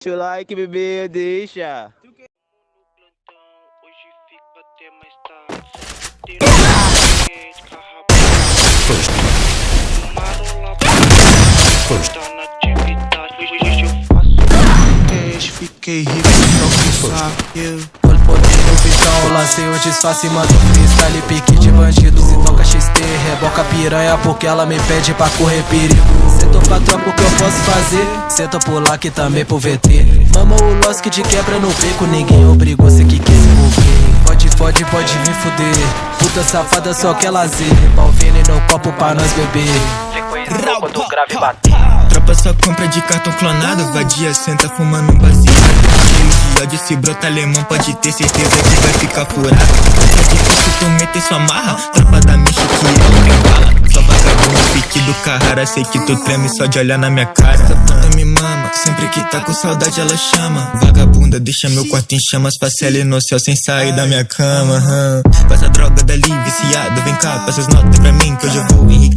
Deixa o like, bebê, deixa. Fiquei rico, só com Olho no vitão, lancei o disfarce, mando freestyle, pique de bandido. Se toca XT, reboca piranha porque ela me pede pra correr perigo. Senta pra tropa o que eu posso fazer, senta por lá que também pro VT. Mama o loss que te quebra no beco, ninguém obrigou, cê que quer se envolver. Pode vir fuder, puta safada só quer lazer. Pau vene no copo pra nós beber. Fico isso quando o grave bater. Tropa só compra de cartão clonado, vadia, senta fumando um baseado. Cheio de ódio, se brota alemão, pode ter certeza que vai ficar furado. É difícil tu meter sua marra, tropa da Michi que não tem bala. Só vagabundo, pique do Carrara, sei que tu treme só de olhar na minha cara. Essa puta me mama, sempre que tá com saudade ela chama. Vagabunda, deixa meu quarto em chamas, faça ela no céu sem sair da minha cama. Passa droga dali, viciado, vem cá, passa as notas pra mim que hoje eu vou enriquecer.